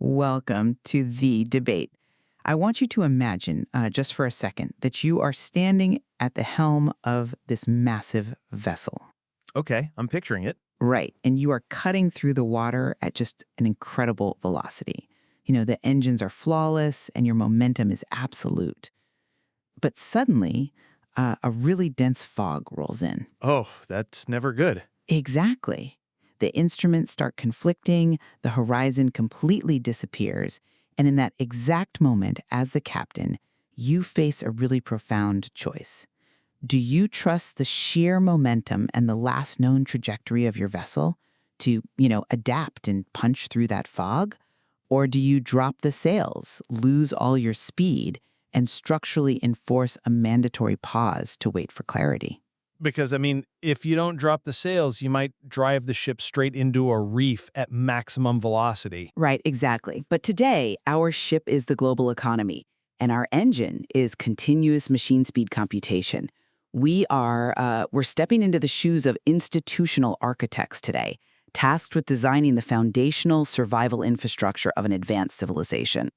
welcome to the debate. I want you to imagine, just for a second, that you are standing at the helm of this massive vessel. Okay, I'm picturing it. Right, and you are cutting through the water at just an incredible velocity. The engines are flawless and your momentum is absolute. But suddenly, a really dense fog rolls in. Oh, that's never good. Exactly. The instruments start conflicting, the horizon completely disappears, and in that exact moment, as the captain, you face a really profound choice. Do you trust the sheer momentum and the last known trajectory of your vessel to, adapt and punch through that fog? Or do you drop the sails, lose all your speed, and structurally enforce a mandatory pause to wait for clarity? Because, if you don't drop the sails, you might drive the ship straight into a reef at maximum velocity. Right, exactly. But today, our ship is the global economy, and our engine is continuous machine speed computation. We're stepping into the shoes of institutional architects today, tasked with designing the foundational survival infrastructure of an advanced civilization.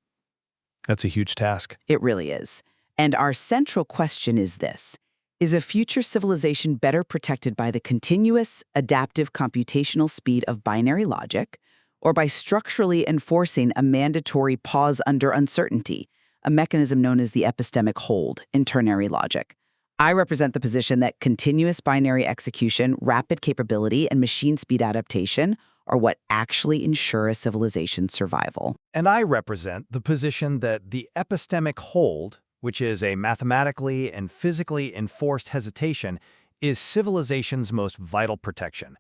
That's a huge task. It really is. And our central question is this. Is a future civilization better protected by the continuous, adaptive computational speed of binary logic, or by structurally enforcing a mandatory pause under uncertainty, a mechanism known as the epistemic hold in ternary logic? I represent the position that continuous binary execution, rapid capability, and machine speed adaptation are what actually ensure a civilization's survival. And I represent the position that the epistemic hold, which is a mathematically and physically enforced hesitation, is civilization's most vital protection.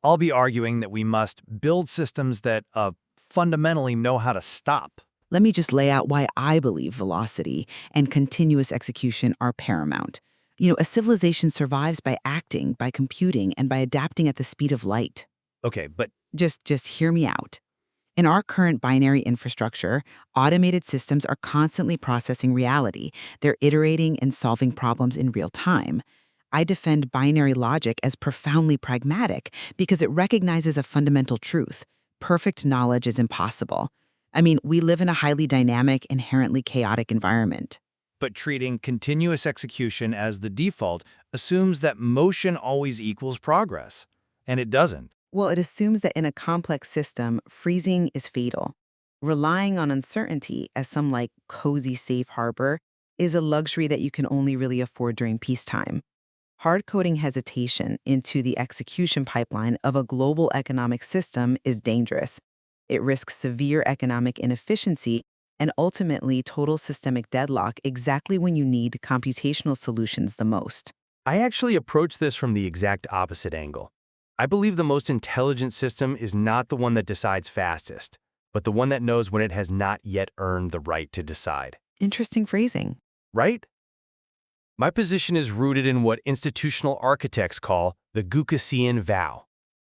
I'll be arguing that we must build systems that fundamentally know how to stop. Let me just lay out why I believe velocity and continuous execution are paramount. A civilization survives by acting, by computing, and by adapting at the speed of light. Okay, but Just hear me out. In our current binary infrastructure, automated systems are constantly processing reality. They're iterating and solving problems in real time. I defend binary logic as profoundly pragmatic because it recognizes a fundamental truth. Perfect knowledge is impossible. We live in a highly dynamic, inherently chaotic environment. But treating continuous execution as the default assumes that motion always equals progress. And it doesn't. Well, it assumes that in a complex system, freezing is fatal. Relying on uncertainty as some cozy safe harbor is a luxury that you can only really afford during peacetime. Hard-coding hesitation into the execution pipeline of a global economic system is dangerous. It risks severe economic inefficiency and ultimately total systemic deadlock exactly when you need computational solutions the most. I actually approach this from the exact opposite angle. I believe the most intelligent system is not the one that decides fastest, but the one that knows when it has not yet earned the right to decide. Interesting phrasing. Right? My position is rooted in what institutional architects call the Goukassian Vow.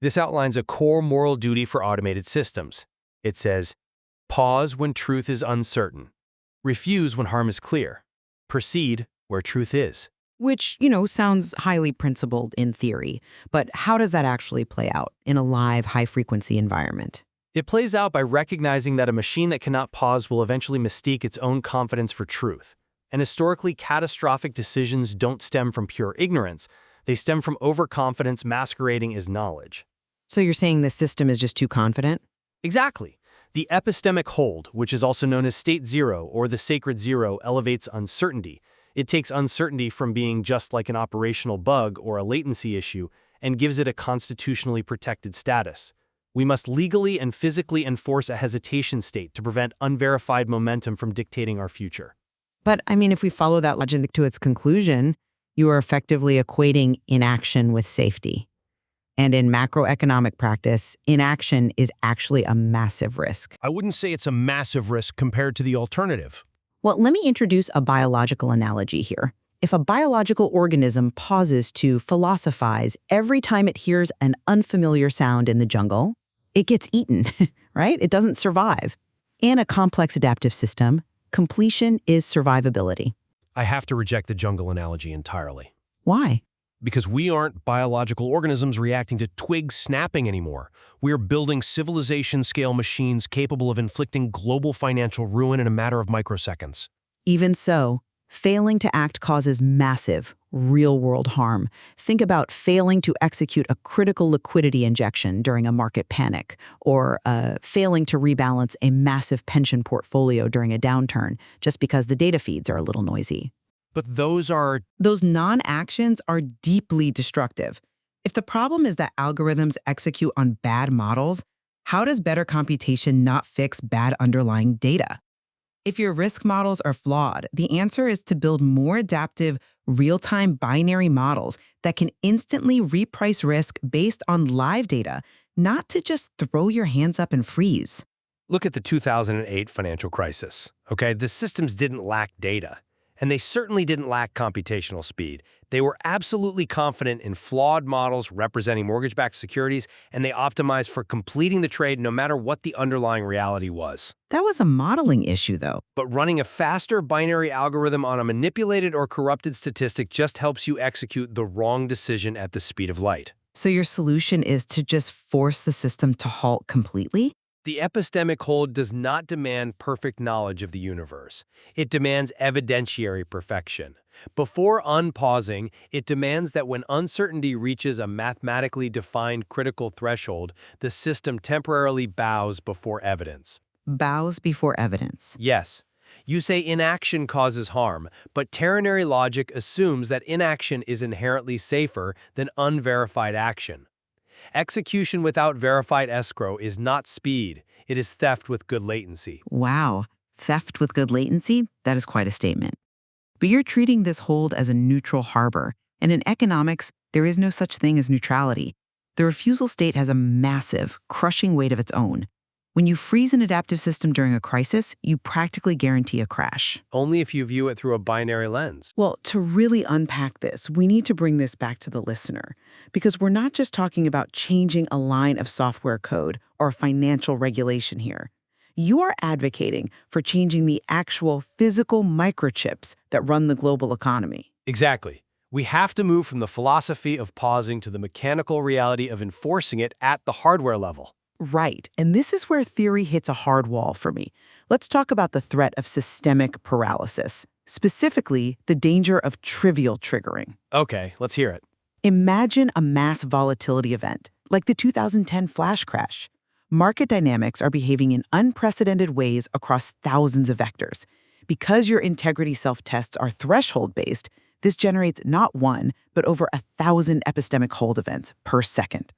This outlines a core moral duty for automated systems. It says, pause when truth is uncertain. Refuse when harm is clear. Proceed where truth is. Which, sounds highly principled in theory. But how does that actually play out in a live, high-frequency environment? It plays out by recognizing that a machine that cannot pause will eventually mistake its own confidence for truth. And historically, catastrophic decisions don't stem from pure ignorance. They stem from overconfidence masquerading as knowledge. So you're saying the system is just too confident? Exactly. The epistemic hold, which is also known as state zero or the sacred zero, elevates uncertainty. It takes uncertainty from being just like an operational bug or a latency issue and gives it a constitutionally protected status. We must legally and physically enforce a hesitation state to prevent unverified momentum from dictating our future. But, if we follow that logic to its conclusion, you are effectively equating inaction with safety. And in macroeconomic practice, inaction is actually a massive risk. I wouldn't say it's a massive risk compared to the alternative. Well, let me introduce a biological analogy here. If a biological organism pauses to philosophize every time it hears an unfamiliar sound in the jungle, it gets eaten, right? It doesn't survive. In a complex adaptive system, completion is survivability. I have to reject the jungle analogy entirely. Why? Because we aren't biological organisms reacting to twigs snapping anymore. We're building civilization-scale machines capable of inflicting global financial ruin in a matter of microseconds. Even so, failing to act causes massive, real-world harm. Think about failing to execute a critical liquidity injection during a market panic, or failing to rebalance a massive pension portfolio during a downturn just because the data feeds are a little noisy. But those non-actions are deeply destructive. If the problem is that algorithms execute on bad models, how does better computation not fix bad underlying data? If your risk models are flawed, the answer is to build more adaptive, real-time binary models that can instantly reprice risk based on live data, not to just throw your hands up and freeze. Look at the 2008 financial crisis, okay? The systems didn't lack data, and they certainly didn't lack computational speed. They were absolutely confident in flawed models representing mortgage-backed securities, and they optimized for completing the trade no matter what the underlying reality was. That was a modeling issue, though. But running a faster binary algorithm on a manipulated or corrupted statistic just helps you execute the wrong decision at the speed of light. So your solution is to just force the system to halt completely? The epistemic hold does not demand perfect knowledge of the universe. It demands evidentiary perfection. Before unpausing, it demands that when uncertainty reaches a mathematically defined critical threshold, the system temporarily bows before evidence. Bows before evidence. Yes. You say inaction causes harm, but ternary logic assumes that inaction is inherently safer than unverified action. Execution without verified escrow is not speed, it is theft with good latency. Wow, theft with good latency? That is quite a statement. But you're treating this hold as a neutral harbor, and in economics, there is no such thing as neutrality. The refusal state has a massive, crushing weight of its own. When you freeze an adaptive system during a crisis, you practically guarantee a crash. Only if you view it through a binary lens. Well, to really unpack this, we need to bring this back to the listener, because we're not just talking about changing a line of software code or financial regulation here. You are advocating for changing the actual physical microchips that run the global economy. Exactly. We have to move from the philosophy of pausing to the mechanical reality of enforcing it at the hardware level. Right, and this is where theory hits a hard wall for me. Let's talk about the threat of systemic paralysis, specifically the danger of trivial triggering. Okay, let's hear it. Imagine a mass volatility event, like the 2010 flash crash. Market dynamics are behaving in unprecedented ways across thousands of vectors. Because your integrity self-tests are threshold-based, this generates not one, but over 1,000 epistemic hold events per second.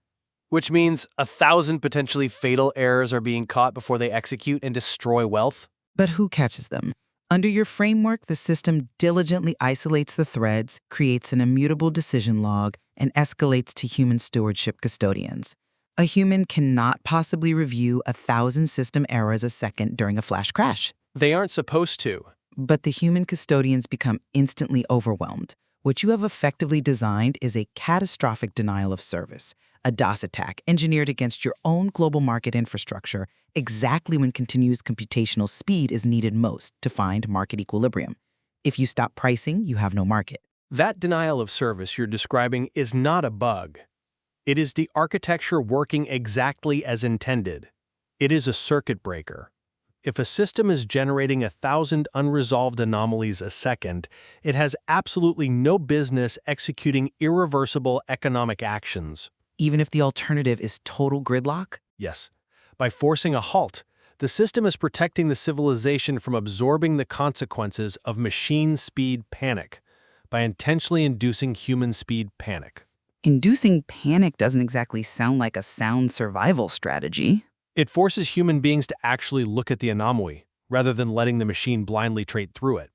Which means 1,000 potentially fatal errors are being caught before they execute and destroy wealth. But who catches them? Under your framework, the system diligently isolates the threads, creates an immutable decision log, and escalates to human stewardship custodians. A human cannot possibly review 1,000 system errors a second during a flash crash. They aren't supposed to. But the human custodians become instantly overwhelmed. What you have effectively designed is a catastrophic denial of service, a DOS attack engineered against your own global market infrastructure exactly when continuous computational speed is needed most to find market equilibrium. If you stop pricing, you have no market. That denial of service you're describing is not a bug. It is the architecture working exactly as intended. It is a circuit breaker. If a system is generating 1,000 unresolved anomalies a second, it has absolutely no business executing irreversible economic actions. Even if the alternative is total gridlock? Yes. By forcing a halt, the system is protecting the civilization from absorbing the consequences of machine speed panic by intentionally inducing human speed panic. Inducing panic doesn't exactly sound like a sound survival strategy. It forces human beings to actually look at the anomaly, rather than letting the machine blindly trade through it.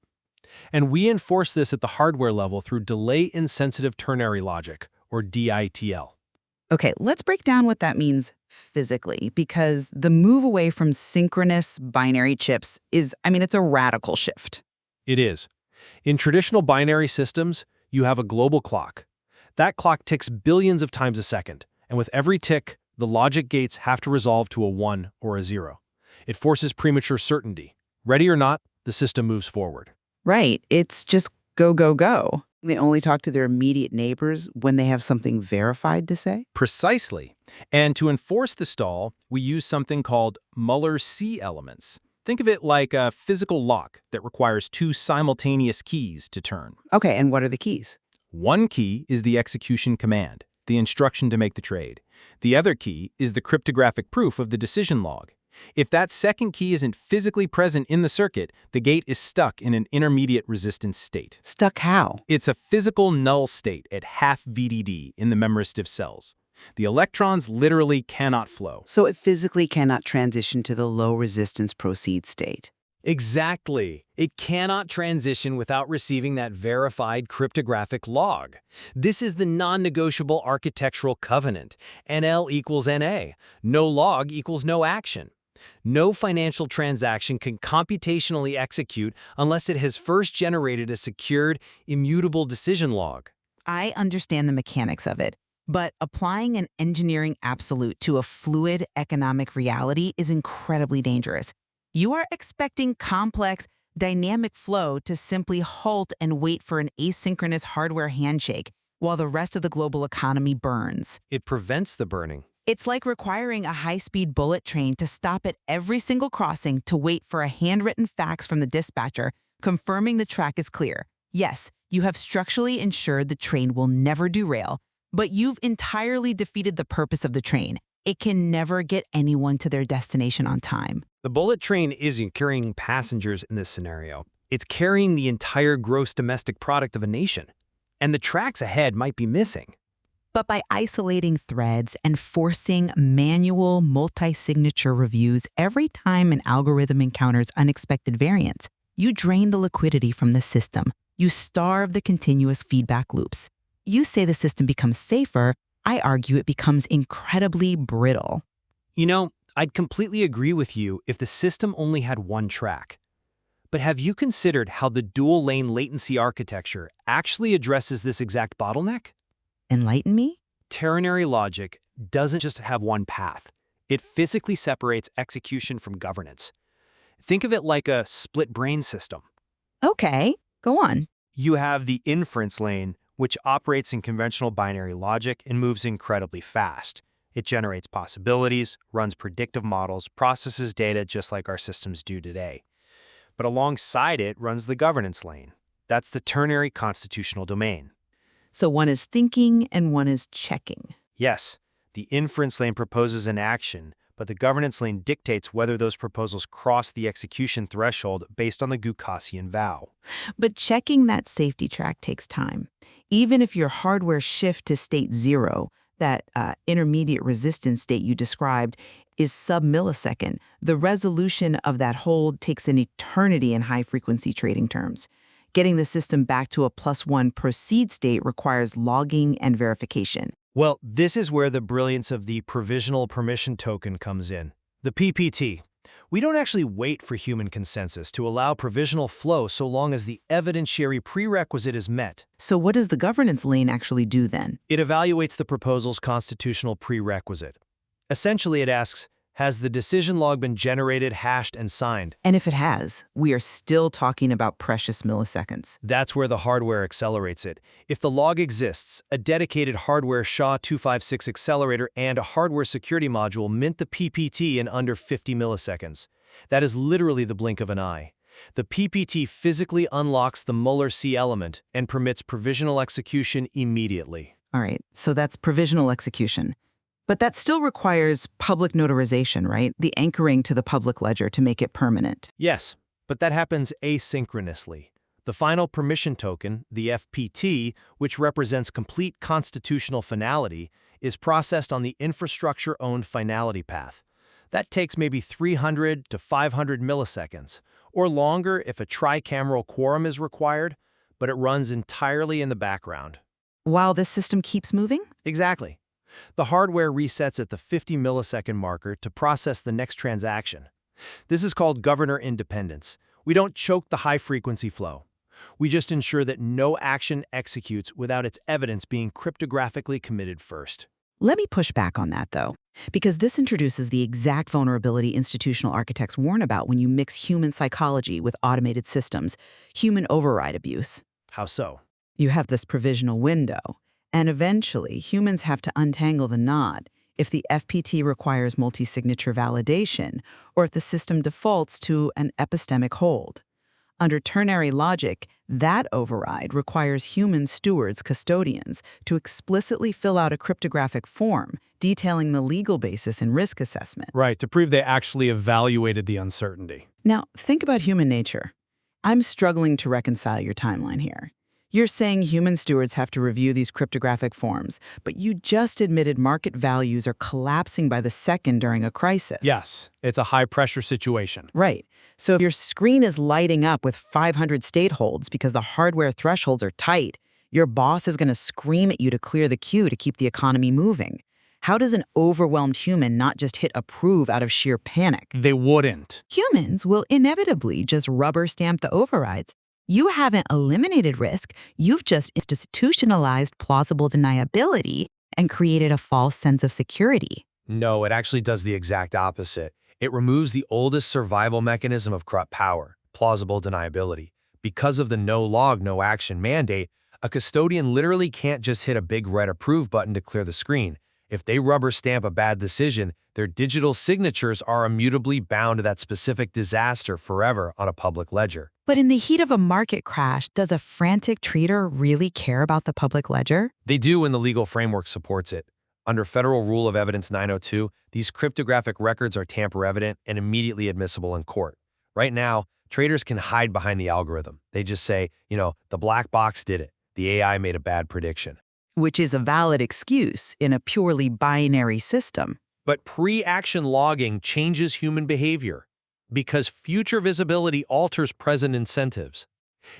And we enforce this at the hardware level through delay-insensitive ternary logic, or DITL. Okay, let's break down what that means physically, because the move away from synchronous binary chips is, it's a radical shift. It is. In traditional binary systems, you have a global clock. That clock ticks billions of times a second, and with every tick, the logic gates have to resolve to a 1 or a 0. It forces premature certainty. Ready or not, the system moves forward. Right, it's just go, go, go. They only talk to their immediate neighbors when they have something verified to say? Precisely. And to enforce the stall, we use something called Muller C Elements. Think of it like a physical lock that requires two simultaneous keys to turn. Okay, and what are the keys? One key is the execution command, the instruction to make the trade. The other key is the cryptographic proof of the decision log. If that second key isn't physically present in the circuit, the gate is stuck in an intermediate resistance state. Stuck how? It's a physical null state at half VDD in the Memristor cells. The electrons literally cannot flow. So it physically cannot transition to the low resistance proceed state. Exactly. It cannot transition without receiving that verified cryptographic log. This is the non-negotiable architectural covenant. NL equals NA. No log equals no action. No financial transaction can computationally execute unless it has first generated a secured, immutable decision log. I understand the mechanics of it, but applying an engineering absolute to a fluid economic reality is incredibly dangerous. You are expecting complex, dynamic flow to simply halt and wait for an asynchronous hardware handshake while the rest of the global economy burns. It prevents the burning. It's like requiring a high-speed bullet train to stop at every single crossing to wait for a handwritten fax from the dispatcher confirming the track is clear. Yes, you have structurally ensured the train will never derail, but you've entirely defeated the purpose of the train. It can never get anyone to their destination on time. The bullet train isn't carrying passengers in this scenario. It's carrying the entire gross domestic product of a nation. And the tracks ahead might be missing. But by isolating threads and forcing manual multi-signature reviews every time an algorithm encounters unexpected variance, you drain the liquidity from the system. You starve the continuous feedback loops. You say the system becomes safer. I argue it becomes incredibly brittle. You know, I'd completely agree with you if the system only had one track. But have you considered how the dual-lane latency architecture actually addresses this exact bottleneck? Enlighten me? Ternary logic doesn't just have one path. It physically separates execution from governance. Think of it like a split-brain system. Okay, go on. You have the inference lane, which operates in conventional binary logic and moves incredibly fast. It generates possibilities, runs predictive models, processes data just like our systems do today. But alongside it runs the governance lane. That's the ternary constitutional domain. So one is thinking and one is checking. Yes, the inference lane proposes an action, but the governance lane dictates whether those proposals cross the execution threshold based on the Goukassian vow. But checking that safety track takes time. Even if your hardware shift to state 0, that intermediate resistance state you described, is sub-millisecond, the resolution of that hold takes an eternity in high-frequency trading terms. Getting the system back to a +1 proceed state requires logging and verification. Well, this is where the brilliance of the provisional permission token comes in. The PPT. We don't actually wait for human consensus to allow provisional flow so long as the evidentiary prerequisite is met. So what does the governance lane actually do then? It evaluates the proposal's constitutional prerequisite. Essentially, it asks, has the decision log been generated, hashed, and signed? And if it has, we are still talking about precious milliseconds. That's where the hardware accelerates it. If the log exists, a dedicated hardware SHA-256 accelerator and a hardware security module mint the PPT in under 50 milliseconds. That is literally the blink of an eye. The PPT physically unlocks the Muller C element and permits provisional execution immediately. All right, so that's provisional execution. But that still requires public notarization, right? The anchoring to the public ledger to make it permanent. Yes, but that happens asynchronously. The final permission token, the FPT, which represents complete constitutional finality, is processed on the infrastructure-owned finality path. That takes maybe 300 to 500 milliseconds, or longer if a tri-cameral quorum is required, but it runs entirely in the background. While this system keeps moving? Exactly. The hardware resets at the 50 millisecond marker to process the next transaction. This is called governor independence. We don't choke the high-frequency flow. We just ensure that no action executes without its evidence being cryptographically committed first. Let me push back on that, though, because this introduces the exact vulnerability institutional architects warn about when you mix human psychology with automated systems, human override abuse. How so? You have this provisional window, and eventually humans have to untangle the knot if the FPT requires multi-signature validation or if the system defaults to an epistemic hold. Under ternary logic, that override requires human stewards, custodians, to explicitly fill out a cryptographic form detailing the legal basis and risk assessment. Right, to prove they actually evaluated the uncertainty. Now, think about human nature. I'm struggling to reconcile your timeline here. You're saying human stewards have to review these cryptographic forms, but you just admitted market values are collapsing by the second during a crisis. Yes, it's a high-pressure situation. Right. So if your screen is lighting up with 500 state holds because the hardware thresholds are tight, your boss is going to scream at you to clear the queue to keep the economy moving. How does an overwhelmed human not just hit approve out of sheer panic? They wouldn't. Humans will inevitably just rubber stamp the overrides. You haven't eliminated risk, you've just institutionalized plausible deniability and created a false sense of security. No, it actually does the exact opposite. It removes the oldest survival mechanism of corrupt power, plausible deniability. Because of the no log, no action mandate, a custodian literally can't just hit a big red approve button to clear the screen. If they rubber stamp a bad decision, their digital signatures are immutably bound to that specific disaster forever on a public ledger. But in the heat of a market crash, does a frantic trader really care about the public ledger? They do when the legal framework supports it. Under Federal Rule of Evidence 902, these cryptographic records are tamper-evident and immediately admissible in court. Right now, traders can hide behind the algorithm. They just say, the black box did it. The AI made a bad prediction. Which is a valid excuse in a purely binary system. But pre-action logging changes human behavior because future visibility alters present incentives.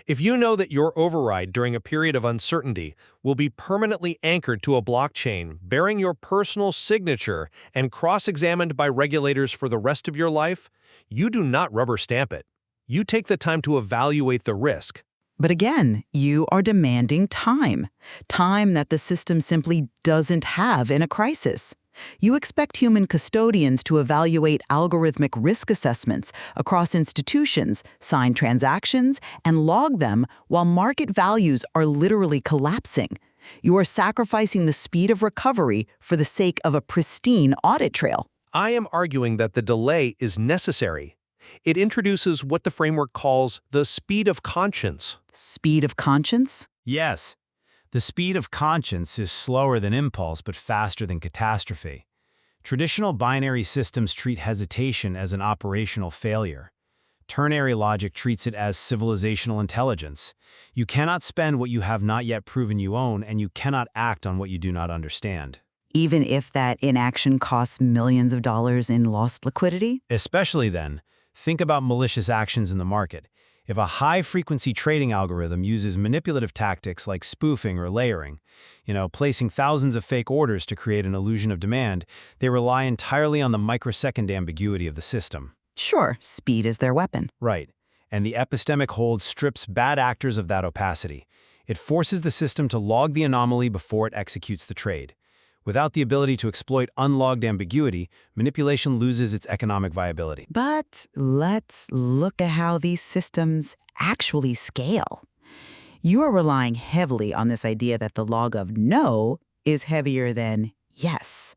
If you know that your override during a period of uncertainty will be permanently anchored to a blockchain bearing your personal signature and cross-examined by regulators for the rest of your life, you do not rubber stamp it. You take the time to evaluate the risk. But again, you are demanding time that the system simply doesn't have in a crisis. You expect human custodians to evaluate algorithmic risk assessments across institutions, sign transactions, and log them while market values are literally collapsing. You are sacrificing the speed of recovery for the sake of a pristine audit trail. I am arguing that the delay is necessary. It introduces what the framework calls the speed of conscience. Speed of conscience? Yes. The speed of conscience is slower than impulse but faster than catastrophe. Traditional binary systems treat hesitation as an operational failure. Ternary logic treats it as civilizational intelligence. You cannot spend what you have not yet proven you own, and you cannot act on what you do not understand. Even if that inaction costs millions of dollars in lost liquidity? Especially then, think about malicious actions in the market. If a high-frequency trading algorithm uses manipulative tactics like spoofing or layering, placing thousands of fake orders to create an illusion of demand, they rely entirely on the microsecond ambiguity of the system. Sure, speed is their weapon. Right. And the epistemic hold strips bad actors of that opacity. It forces the system to log the anomaly before it executes the trade. Without the ability to exploit unlogged ambiguity, manipulation loses its economic viability. But let's look at how these systems actually scale. You are relying heavily on this idea that the log of no is heavier than yes.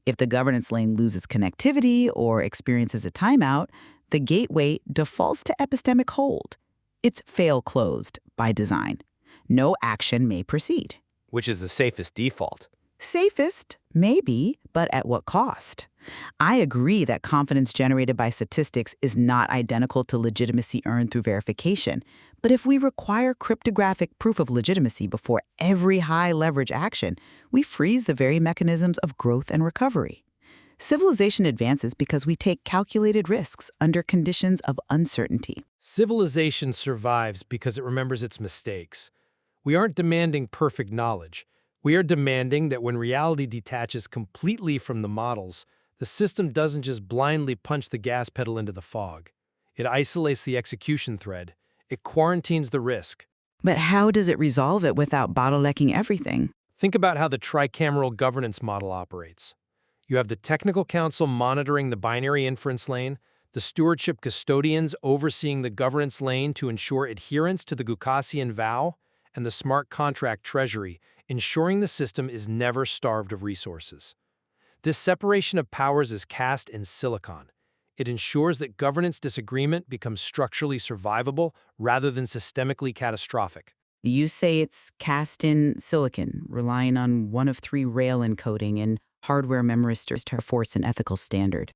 If the governance lane loses connectivity or experiences a timeout, the gateway defaults to epistemic hold. It's fail-closed by design. No action may proceed. Which is the safest default. Safest, maybe, but at what cost? I agree that confidence generated by statistics is not identical to legitimacy earned through verification. But if we require cryptographic proof of legitimacy before every high-leverage action, we freeze the very mechanisms of growth and recovery. Civilization advances because we take calculated risks under conditions of uncertainty. Civilization survives because it remembers its mistakes. We aren't demanding perfect knowledge. We are demanding that when reality detaches completely from the models, the system doesn't just blindly punch the gas pedal into the fog. It isolates the execution thread. It quarantines the risk. But how does it resolve it without bottlenecking everything? Think about how the Tri-Cameral governance model operates. You have the technical council monitoring the binary inference lane, the stewardship custodians overseeing the governance lane to ensure adherence to the Goukassian Vow, and the smart contract Treasury, ensuring the system is never starved of resources. This separation of powers is cast in silicon. It ensures that governance disagreement becomes structurally survivable rather than systemically catastrophic. You say it's cast in silicon, relying on one of three rail encoding and hardware memristors to force an ethical standard.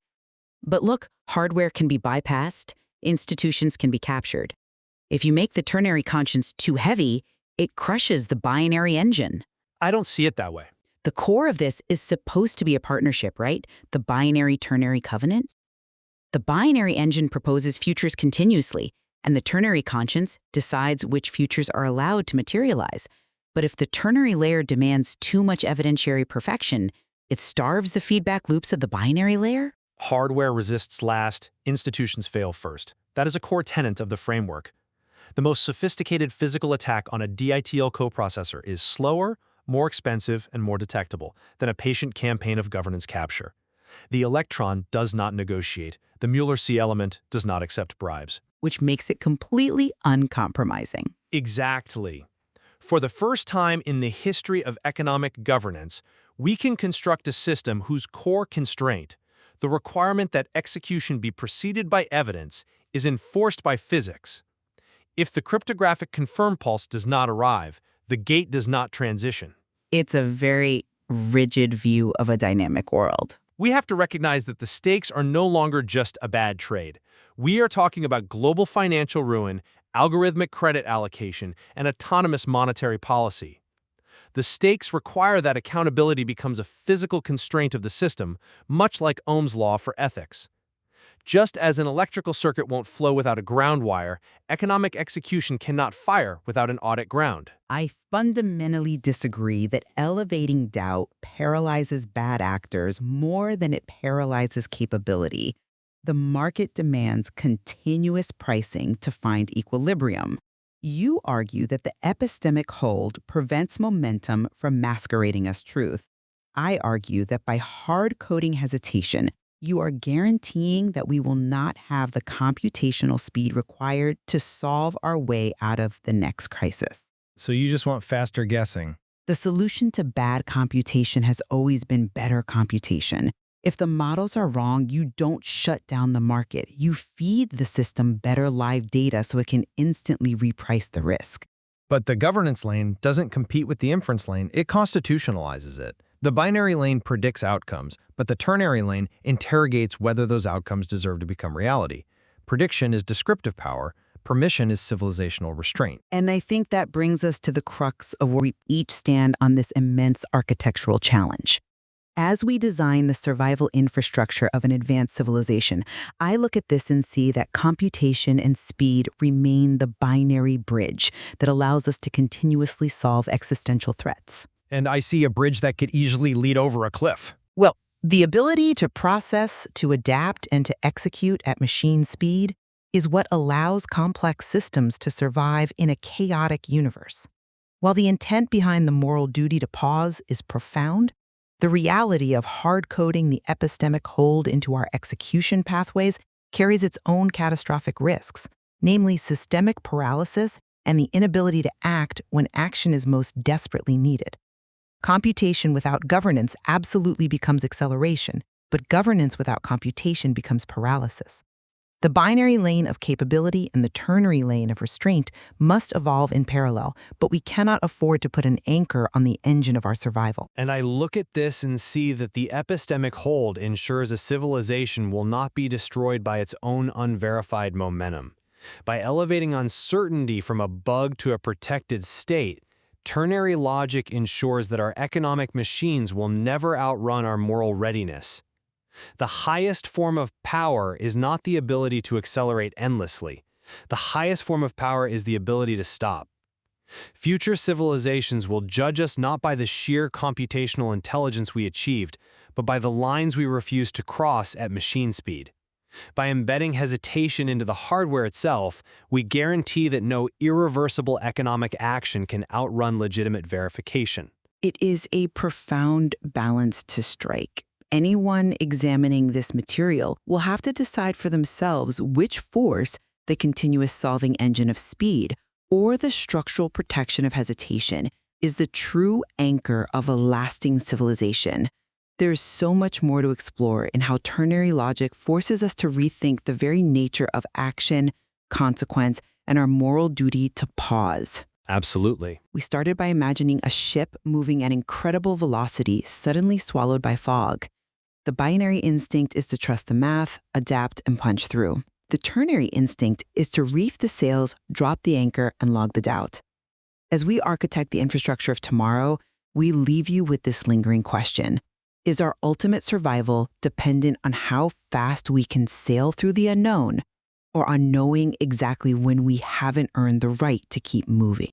But look, hardware can be bypassed, institutions can be captured. If you make the ternary conscience too heavy, it crushes the binary engine. I don't see it that way. The core of this is supposed to be a partnership, right? The binary-ternary covenant. The binary engine proposes futures continuously, and the ternary conscience decides which futures are allowed to materialize. But if the ternary layer demands too much evidentiary perfection, it starves the feedback loops of the binary layer. Hardware resists last, institutions fail first. That is a core tenet of the framework. The most sophisticated physical attack on a DITL coprocessor is slower, more expensive, and more detectable than a patient campaign of governance capture. The Electron does not negotiate. The Muller C Element does not accept bribes. Which makes it completely uncompromising. Exactly. For the first time in the history of economic governance, we can construct a system whose core constraint, the requirement that execution be preceded by evidence, is enforced by physics. If the cryptographic confirm pulse does not arrive, the gate does not transition. It's a very rigid view of a dynamic world. We have to recognize that the stakes are no longer just a bad trade. We are talking about global financial ruin, algorithmic credit allocation, and autonomous monetary policy. The stakes require that accountability becomes a physical constraint of the system, much like Ohm's law for ethics. Just as an electrical circuit won't flow without a ground wire, economic execution cannot fire without an audit ground. I fundamentally disagree that elevating doubt paralyzes bad actors more than it paralyzes capability. The market demands continuous pricing to find equilibrium. You argue that the epistemic hold prevents momentum from masquerading as truth. I argue that by hard-coding hesitation, you are guaranteeing that we will not have the computational speed required to solve our way out of the next crisis. So you just want faster guessing. The solution to bad computation has always been better computation. If the models are wrong, you don't shut down the market. You feed the system better live data so it can instantly reprice the risk. But the governance lane doesn't compete with the inference lane, it constitutionalizes it. The binary lane predicts outcomes, but the ternary lane interrogates whether those outcomes deserve to become reality. Prediction is descriptive power, permission is civilizational restraint. And I think that brings us to the crux of where we each stand on this immense architectural challenge. As we design the survival infrastructure of an advanced civilization, I look at this and see that computation and speed remain the binary bridge that allows us to continuously solve existential threats. And I see a bridge that could easily lead over a cliff. Well, the ability to process, to adapt, and to execute at machine speed is what allows complex systems to survive in a chaotic universe. While the intent behind the moral duty to pause is profound, the reality of hard-coding the epistemic hold into our execution pathways carries its own catastrophic risks, namely systemic paralysis and the inability to act when action is most desperately needed. Computation without governance absolutely becomes acceleration, but governance without computation becomes paralysis. The binary lane of capability and the ternary lane of restraint must evolve in parallel, but we cannot afford to put an anchor on the engine of our survival. And I look at this and see that the epistemic hold ensures a civilization will not be destroyed by its own unverified momentum. By elevating uncertainty from a bug to a protected state, ternary logic ensures that our economic machines will never outrun our moral readiness. The highest form of power is not the ability to accelerate endlessly. The highest form of power is the ability to stop. Future civilizations will judge us not by the sheer computational intelligence we achieved, but by the lines we refuse to cross at machine speed. By embedding hesitation into the hardware itself, we guarantee that no irreversible economic action can outrun legitimate verification. It is a profound balance to strike. Anyone examining this material will have to decide for themselves which force, the continuous solving engine of speed, or the structural protection of hesitation is the true anchor of a lasting civilization. There's so much more to explore in how ternary logic forces us to rethink the very nature of action, consequence, and our moral duty to pause. Absolutely. We started by imagining a ship moving at incredible velocity suddenly swallowed by fog. The binary instinct is to trust the math, adapt, and punch through. The ternary instinct is to reef the sails, drop the anchor, and log the doubt. As we architect the infrastructure of tomorrow, we leave you with this lingering question. Is our ultimate survival dependent on how fast we can sail through the unknown, or on knowing exactly when we haven't earned the right to keep moving?